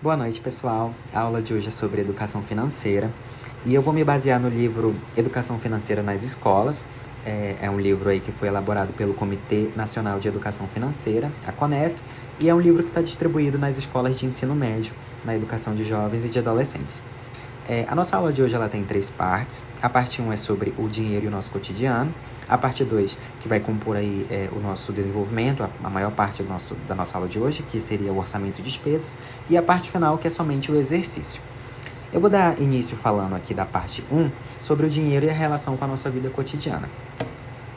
Boa noite, pessoal. A aula de hoje é sobre educação financeira e eu vou me basear no livro Educação Financeira nas Escolas. É um livro aí que foi elaborado pelo Comitê Nacional de Educação Financeira, a CONEF, e é um livro que está distribuído nas escolas de ensino médio, na educação de jovens e de adolescentes. A nossa aula de hoje ela tem 3 partes. A parte 1 é sobre o dinheiro e o nosso cotidiano. A parte 2, que vai compor aí o nosso desenvolvimento, a maior parte da nossa aula de hoje, que seria o orçamento e despesas. E a parte final, que é somente o exercício. Eu vou dar início falando aqui da parte 1 sobre o dinheiro e a relação com a nossa vida cotidiana.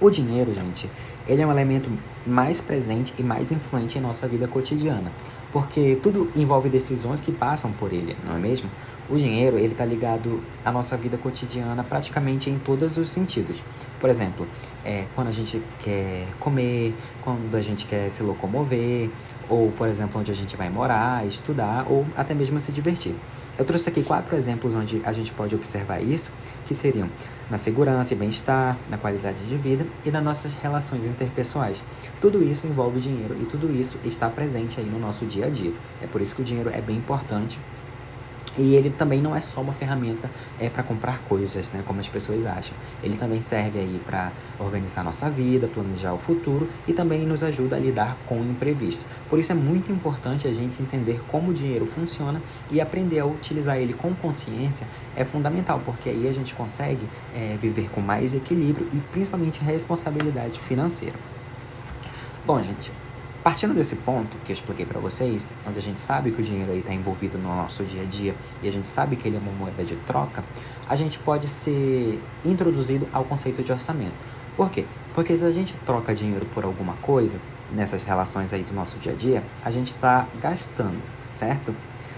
O dinheiro, gente, ele é um elemento mais presente e mais influente em nossa vida cotidiana, porque tudo envolve decisões que passam por ele, não é mesmo? O dinheiro, ele está ligado à nossa vida cotidiana praticamente em todos os sentidos. Por exemplo, quando a gente quer comer, quando a gente quer se locomover, ou, por exemplo, onde a gente vai morar, estudar, ou até mesmo se divertir. Eu trouxe aqui 4 exemplos onde a gente pode observar isso, que seriam na segurança e bem-estar, na qualidade de vida e nas nossas relações interpessoais. Tudo isso envolve dinheiro e tudo isso está presente aí no nosso dia a dia. É por isso que o dinheiro é bem importante. E ele também não é só uma ferramenta para comprar coisas, né, como as pessoas acham. Ele também serve aí para organizar nossa vida, planejar o futuro e também nos ajuda a lidar com o imprevisto. Por isso é muito importante a gente entender como o dinheiro funciona e aprender a utilizar ele com consciência é fundamental, porque aí a gente consegue viver com mais equilíbrio e principalmente responsabilidade financeira. Bom, gente, partindo desse ponto que eu expliquei para vocês, onde a gente sabe que o dinheiro aí está envolvido no nosso dia a dia e a gente sabe que ele é uma moeda de troca, a gente pode ser introduzido ao conceito de orçamento. Por quê? Porque se a gente troca dinheiro por alguma coisa, nessas relações aí do nosso dia a dia, a gente está gastando, certo?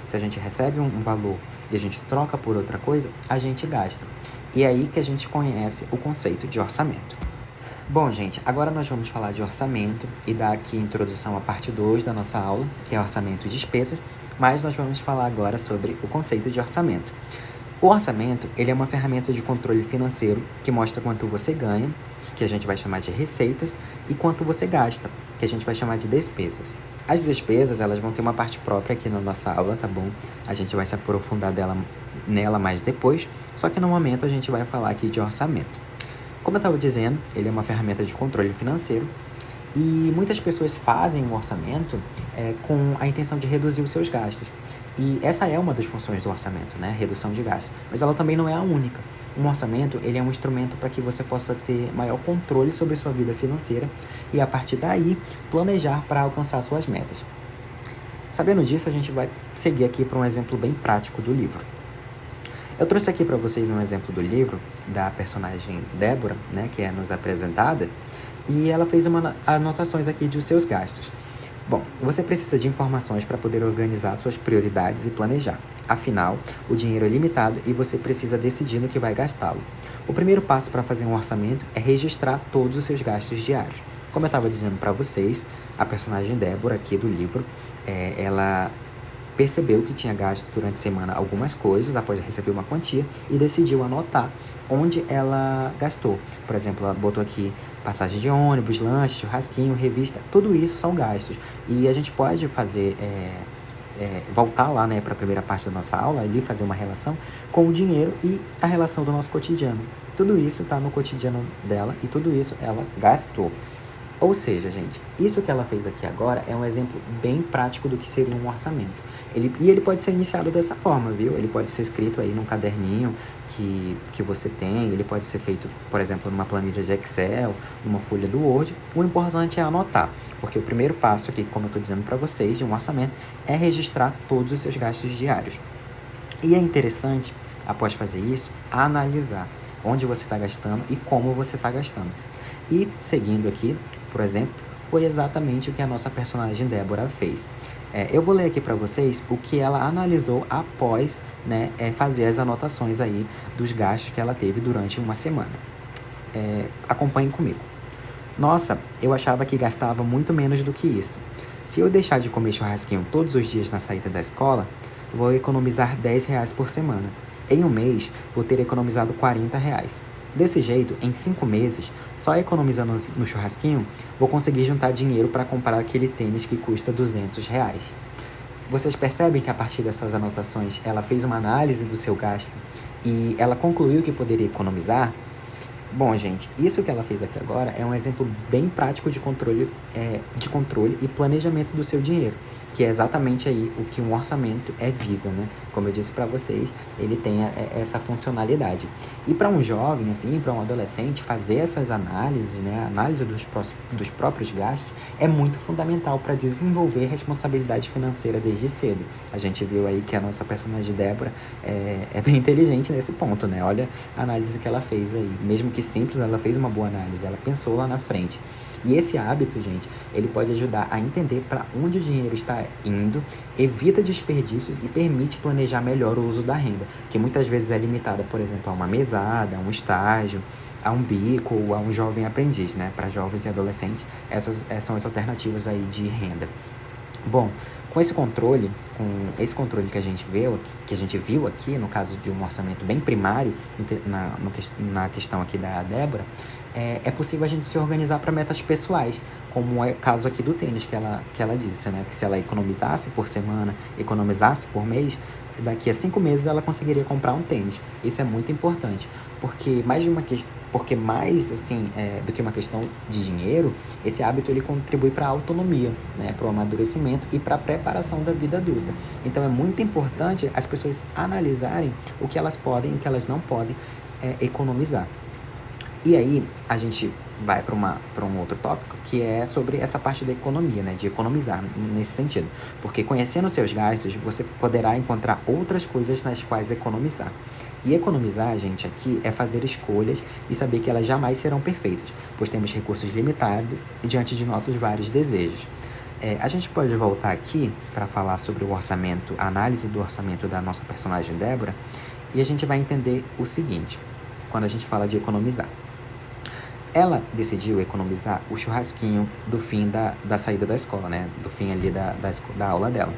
Se a gente recebe um valor e a gente troca por outra coisa, a gente gasta. E é aí que a gente conhece o conceito de orçamento. Bom, gente, agora nós vamos falar de orçamento e dar aqui introdução à parte 2 da nossa aula, que é orçamento e despesas, mas nós vamos falar agora sobre o conceito de orçamento. O orçamento, ele é uma ferramenta de controle financeiro que mostra quanto você ganha, que a gente vai chamar de receitas, e quanto você gasta, que a gente vai chamar de despesas. As despesas, elas vão ter uma parte própria aqui na nossa aula, tá bom? A gente vai se aprofundar nela mais depois, só que no momento a gente vai falar aqui de orçamento. Como eu estava dizendo, ele é uma ferramenta de controle financeiro e muitas pessoas fazem um orçamento com a intenção de reduzir os seus gastos. E essa é uma das funções do orçamento, né? Redução de gastos. Mas ela também não é a única. Um orçamento, ele é um instrumento para que você possa ter maior controle sobre sua vida financeira e, a partir daí, planejar para alcançar suas metas. Sabendo disso, a gente vai seguir aqui para um exemplo bem prático do livro. Eu trouxe aqui para vocês um exemplo do livro da personagem Débora, né, que é nos apresentada, e ela fez anotações aqui dos seus gastos. Bom, você precisa de informações para poder organizar suas prioridades e planejar. Afinal, o dinheiro é limitado e você precisa decidir no que vai gastá-lo. O primeiro passo para fazer um orçamento é registrar todos os seus gastos diários. Como eu estava dizendo para vocês, a personagem Débora aqui do livro, ela percebeu que tinha gasto durante a semana algumas coisas após receber uma quantia e decidiu anotar onde ela gastou. Por exemplo, ela botou aqui passagem de ônibus, lanche, churrasquinho, revista, tudo isso são gastos. E a gente pode fazer, voltar lá, né, para a primeira parte da nossa aula, ali fazer uma relação com o dinheiro e a relação do nosso cotidiano. Tudo isso está no cotidiano dela e tudo isso ela gastou. Ou seja, gente, isso que ela fez aqui agora é um exemplo bem prático do que seria um orçamento. Ele pode ser iniciado dessa forma, viu? Ele pode ser escrito aí num caderninho que você tem, ele pode ser feito, por exemplo, numa planilha de Excel, numa folha do Word. O importante é anotar, porque o primeiro passo aqui, como eu estou dizendo para vocês, de um orçamento, é registrar todos os seus gastos diários. E é interessante, após fazer isso, analisar onde você está gastando e como você está gastando. E, seguindo aqui, por exemplo, foi exatamente o que a nossa personagem Débora fez. Eu vou ler aqui para vocês o que ela analisou após, né, fazer as anotações aí dos gastos que ela teve durante uma semana. Acompanhem comigo. Nossa, eu achava que gastava muito menos do que isso. Se eu deixar de comer churrasquinho todos os dias na saída da escola, vou economizar R$ 10 por semana. Em um mês, vou ter economizado R$ 40. Desse jeito, em 5 meses, só economizando no churrasquinho, vou conseguir juntar dinheiro para comprar aquele tênis que custa R$ 200. Vocês percebem que a partir dessas anotações ela fez uma análise do seu gasto e ela concluiu que poderia economizar? Bom, gente, isso que ela fez aqui agora é um exemplo bem prático de controle e planejamento do seu dinheiro, que é exatamente aí o que um orçamento visa, né? Como eu disse para vocês, ele tem essa funcionalidade. E para um jovem, assim, para um adolescente, fazer essas análises, né, a análise dos próprios gastos, é muito fundamental para desenvolver responsabilidade financeira desde cedo. A gente viu aí que a nossa personagem Débora é bem inteligente nesse ponto, né? Olha a análise que ela fez aí. Mesmo que simples, ela fez uma boa análise, ela pensou lá na frente. E esse hábito, gente, ele pode ajudar a entender para onde o dinheiro está indo, evita desperdícios e permite planejar melhor o uso da renda, que muitas vezes é limitada, por exemplo, a uma mesada, a um estágio, a um bico ou a um jovem aprendiz, né? Para jovens e adolescentes, essas são as alternativas aí de renda. Bom, com esse controle que a gente viu aqui, no caso de um orçamento bem primário, na questão aqui da Débora, é possível a gente se organizar para metas pessoais, como é o caso aqui do tênis que ela disse, né? Que se ela economizasse por semana, economizasse por mês, daqui a 5 meses ela conseguiria comprar um tênis. Isso é muito importante, porque mais assim, do que uma questão de dinheiro, esse hábito ele contribui para a autonomia, né, para o amadurecimento e para a preparação da vida adulta. Então é muito importante as pessoas analisarem o que elas podem e o que elas não podem economizar. E aí a gente vai para um outro tópico, que é sobre essa parte da economia, né, de economizar nesse sentido. Porque conhecendo seus gastos, você poderá encontrar outras coisas nas quais economizar. E economizar, gente, aqui é fazer escolhas e saber que elas jamais serão perfeitas, pois temos recursos limitados diante de nossos vários desejos. A gente pode voltar aqui para falar sobre o orçamento, a análise do orçamento da nossa personagem Débora, e a gente vai entender o seguinte, quando a gente fala de economizar. Ela decidiu economizar o churrasquinho do fim da saída da escola, né? Do fim ali da aula dela.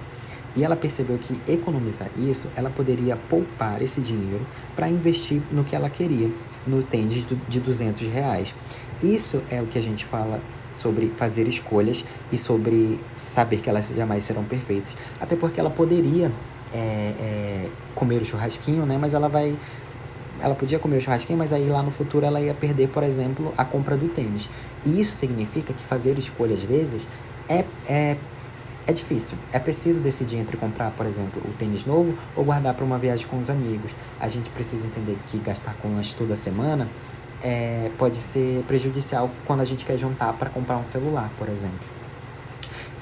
E ela percebeu que economizar isso, ela poderia poupar esse dinheiro para investir no que ela queria, no tênis de R$ 200. Isso é o que a gente fala sobre fazer escolhas e sobre saber que elas jamais serão perfeitas. Até porque ela poderia comer o churrasquinho, né? Mas ela podia comer o churrasquinho, mas aí lá no futuro ela ia perder, por exemplo, a compra do tênis. E isso significa que fazer escolha, às vezes, é difícil. É preciso decidir entre comprar, por exemplo, o tênis novo ou guardar para uma viagem com os amigos. A gente precisa entender que gastar com lanche toda semana pode ser prejudicial quando a gente quer juntar para comprar um celular, por exemplo.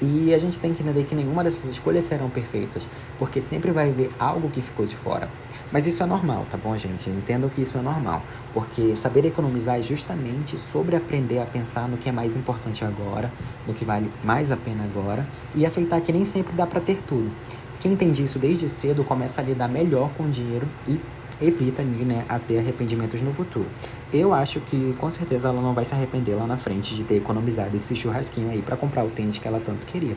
E a gente tem que entender que nenhuma dessas escolhas serão perfeitas, porque sempre vai haver algo que ficou de fora. Mas isso é normal, tá bom, gente? Entendam que isso é normal, porque saber economizar é justamente sobre aprender a pensar no que é mais importante agora, no que vale mais a pena agora, e aceitar que nem sempre dá para ter tudo. Quem entende isso desde cedo começa a lidar melhor com o dinheiro e evita ali, né, a ter arrependimentos no futuro. Eu acho que com certeza ela não vai se arrepender lá na frente de ter economizado esse churrasquinho aí para comprar o tênis que ela tanto queria.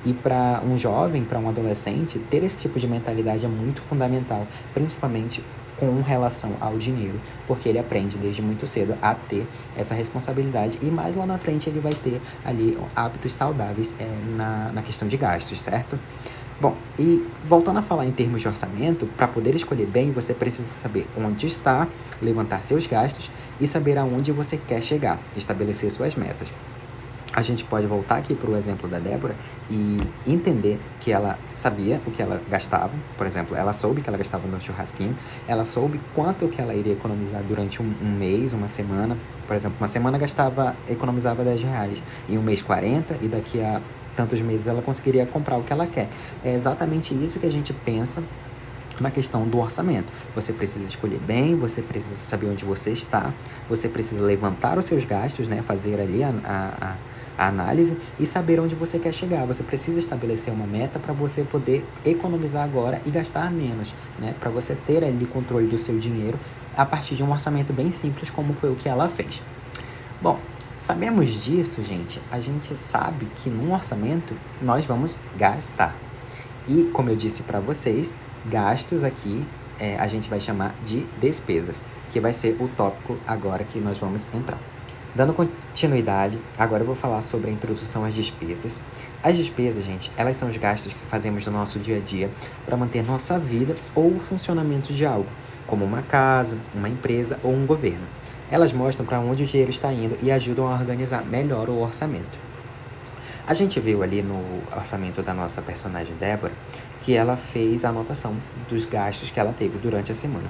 E para um jovem, para um adolescente, ter esse tipo de mentalidade é muito fundamental, principalmente com relação ao dinheiro, porque ele aprende desde muito cedo a ter essa responsabilidade e mais lá na frente ele vai ter ali hábitos saudáveis na questão de gastos, certo? Bom, e voltando a falar em termos de orçamento, para poder escolher bem, você precisa saber onde está, levantar seus gastos e saber aonde você quer chegar, estabelecer suas metas. A gente pode voltar aqui para o exemplo da Débora e entender que ela sabia o que ela gastava. Por exemplo, ela soube que ela gastava no churrasquinho, ela soube quanto que ela iria economizar durante um mês, uma semana. Por exemplo, uma semana economizava R$ 10, em um mês 40, e daqui a tantos meses ela conseguiria comprar o que ela quer. É exatamente isso que a gente pensa na questão do orçamento. Você precisa escolher bem, você precisa saber onde você está, você precisa levantar os seus gastos, né? Fazer ali a análise e saber onde você quer chegar. Você precisa estabelecer uma meta para você poder economizar agora e gastar menos, né? Para você ter ali controle do seu dinheiro a partir de um orçamento bem simples, como foi o que ela fez. Bom, sabemos disso, gente. A gente sabe que num orçamento nós vamos gastar. E, como eu disse para vocês, gastos aqui a gente vai chamar de despesas, que vai ser o tópico agora que nós vamos entrar. Dando continuidade, agora eu vou falar sobre a introdução às despesas. As despesas, gente, elas são os gastos que fazemos no nosso dia a dia para manter nossa vida ou o funcionamento de algo, como uma casa, uma empresa ou um governo. Elas mostram para onde o dinheiro está indo e ajudam a organizar melhor o orçamento. A gente viu ali no orçamento da nossa personagem Débora que ela fez a anotação dos gastos que ela teve durante a semana.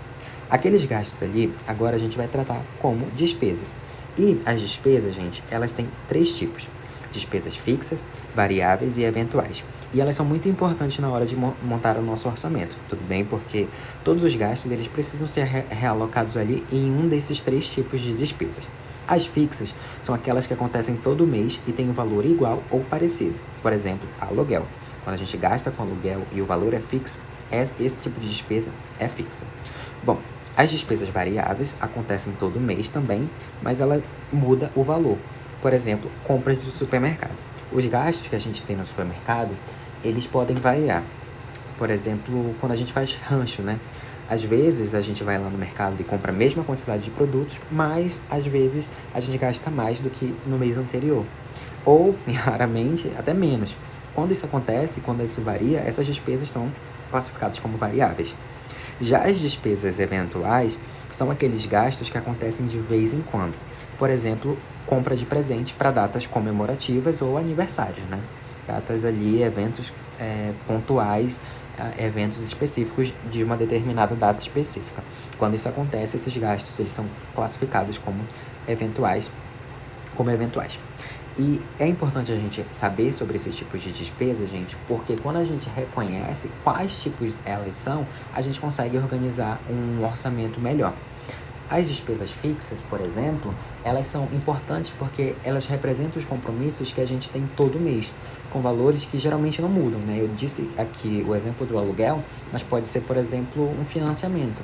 Aqueles gastos ali, agora a gente vai tratar como despesas. E as despesas, gente, elas têm 3 tipos: despesas fixas, variáveis e eventuais. E elas são muito importantes na hora de montar o nosso orçamento, tudo bem? Porque todos os gastos eles precisam ser realocados ali em um desses 3 tipos de despesas. As fixas são aquelas que acontecem todo mês e têm um valor igual ou parecido. Por exemplo, aluguel. Quando a gente gasta com aluguel e o valor é fixo, esse tipo de despesa é fixa. Bom, as despesas variáveis acontecem todo mês também, mas ela muda o valor. Por exemplo, compras do supermercado. Os gastos que a gente tem no supermercado, eles podem variar. Por exemplo, quando a gente faz rancho, né? Às vezes a gente vai lá no mercado e compra a mesma quantidade de produtos, mas às vezes a gente gasta mais do que no mês anterior. Ou, raramente, até menos. Quando isso acontece, quando isso varia, essas despesas são classificadas como variáveis. Já as despesas eventuais são aqueles gastos que acontecem de vez em quando. Por exemplo, compra de presente para datas comemorativas ou aniversários, né? Datas ali, eventos pontuais, eventos específicos de uma determinada data específica. Quando isso acontece, esses gastos eles são classificados como eventuais. E é importante a gente saber sobre esses tipos de despesa, gente, porque quando a gente reconhece quais tipos elas são, a gente consegue organizar um orçamento melhor. As despesas fixas, por exemplo, elas são importantes porque elas representam os compromissos que a gente tem todo mês, com valores que geralmente não mudam, né? Eu disse aqui o exemplo do aluguel, mas pode ser, por exemplo, um financiamento.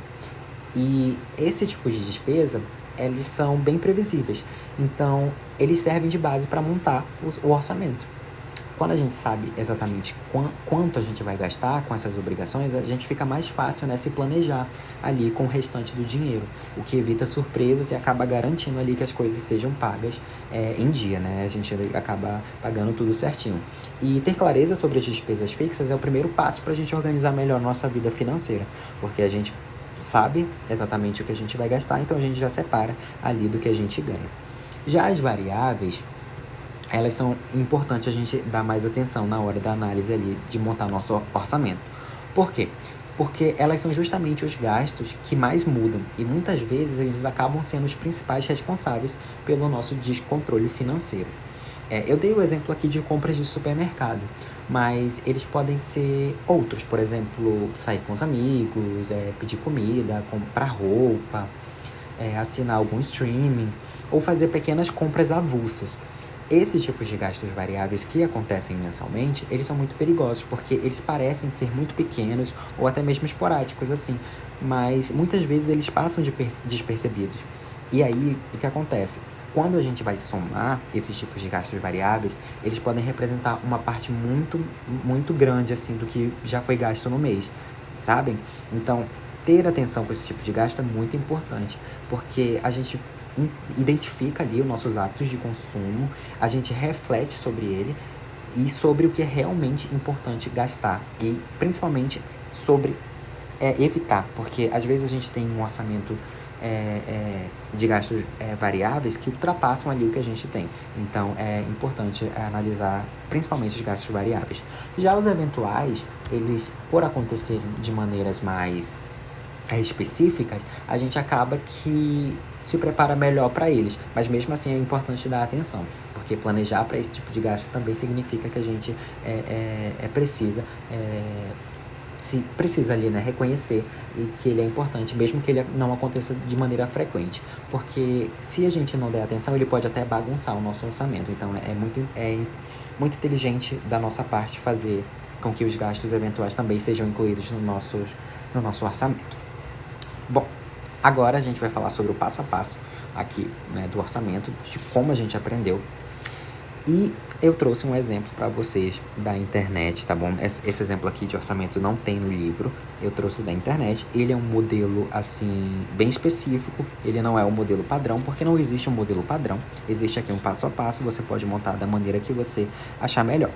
E esse tipo de despesa, eles são bem previsíveis. Então, eles servem de base para montar o orçamento. Quando a gente sabe exatamente quanto a gente vai gastar com essas obrigações, a gente fica mais fácil, né, se planejar ali com o restante do dinheiro, o que evita surpresas e acaba garantindo ali que as coisas sejam pagas em dia, né? A gente acaba pagando tudo certinho. E ter clareza sobre as despesas fixas é o primeiro passo para a gente organizar melhor nossa vida financeira, porque a gente sabe exatamente o que a gente vai gastar, então a gente já separa ali do que a gente ganha. Já as variáveis, elas são importantes a gente dar mais atenção na hora da análise ali de montar nosso orçamento. Por quê? Porque elas são justamente os gastos que mais mudam e muitas vezes eles acabam sendo os principais responsáveis pelo nosso descontrole financeiro. Eu dei o exemplo aqui de compras de supermercado, mas eles podem ser outros, por exemplo, sair com os amigos, pedir comida, comprar roupa, assinar algum streaming ou fazer pequenas compras avulsas. Esses tipos de gastos variáveis que acontecem mensalmente, eles são muito perigosos, porque eles parecem ser muito pequenos ou até mesmo esporádicos, assim, mas muitas vezes eles passam despercebidos. E aí, o que acontece? Quando a gente vai somar esses tipos de gastos variáveis, eles podem representar uma parte muito, muito grande, assim, do que já foi gasto no mês, sabem? Então, ter atenção com esse tipo de gasto é muito importante, porque a gente identifica ali os nossos hábitos de consumo, a gente reflete sobre ele e sobre o que é realmente importante gastar e principalmente sobre evitar, porque às vezes a gente tem um orçamento de gastos variáveis que ultrapassam ali o que a gente tem. Então é importante analisar principalmente os gastos variáveis. Já os eventuais, eles por acontecerem de maneiras mais específicas, a gente acaba que se prepara melhor para eles, mas mesmo assim é importante dar atenção, porque planejar para esse tipo de gasto também significa que a gente precisa ali, né, reconhecer e que ele é importante, mesmo que ele não aconteça de maneira frequente, porque se a gente não der atenção, ele pode até bagunçar o nosso orçamento. Então muito inteligente da nossa parte fazer com que os gastos eventuais também sejam incluídos no nosso orçamento. Bom, agora a gente vai falar sobre o passo a passo aqui, né, do orçamento, de como a gente aprendeu. E eu trouxe um exemplo para vocês da internet, tá bom? Esse exemplo aqui de orçamento não tem no livro, eu trouxe da internet. Ele é um modelo, assim, bem específico, ele não é o modelo padrão, porque não existe um modelo padrão. Existe aqui um passo a passo, você pode montar da maneira que você achar melhor.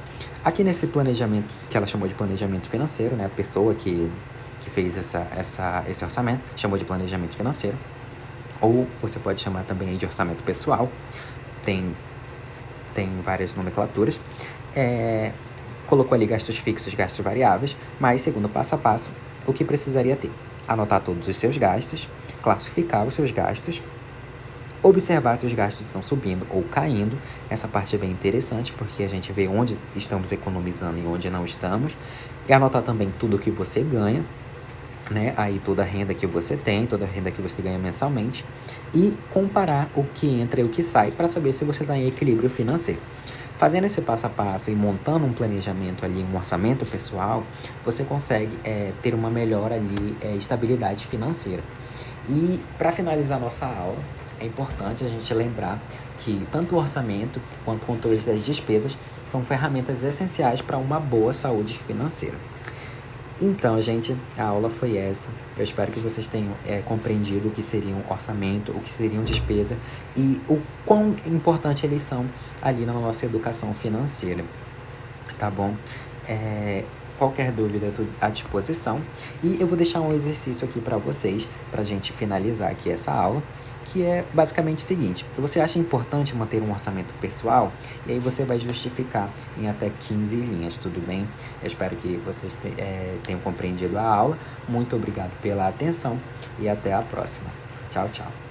Aqui nesse planejamento, que ela chamou de planejamento financeiro, né? A pessoa que fez esse orçamento chamou de planejamento financeiro. Ou você pode chamar também de orçamento pessoal. Tem várias nomenclaturas. Colocou ali gastos fixos, gastos variáveis, mas segundo passo a passo, o que precisaria ter? Anotar todos os seus gastos, classificar os seus gastos, observar se os gastos estão subindo ou caindo. Essa parte é bem interessante, porque a gente vê onde estamos economizando e onde não estamos. E anotar também tudo o que você ganha, né? Aí toda a renda que você tem, toda a renda que você ganha mensalmente, e comparar o que entra e o que sai para saber se você está em equilíbrio financeiro. Fazendo esse passo a passo e montando um planejamento ali, um orçamento pessoal, você consegue ter uma melhor ali, estabilidade financeira. E para finalizar nossa aula, é importante a gente lembrar que tanto o orçamento quanto o controle das despesas são ferramentas essenciais para uma boa saúde financeira. Então, gente, a aula foi essa. Eu espero que vocês tenham compreendido o que seria um orçamento, o que seriam despesa e o quão importante eles são ali na nossa educação financeira, tá bom? Qualquer dúvida eu estou à disposição. E eu vou deixar um exercício aqui para vocês, para a gente finalizar aqui essa aula, que é basicamente o seguinte: você acha importante manter um orçamento pessoal? E aí você vai justificar em até 15 linhas, tudo bem? Eu espero que vocês tenham compreendido a aula. Muito obrigado pela atenção e até a próxima. Tchau, tchau.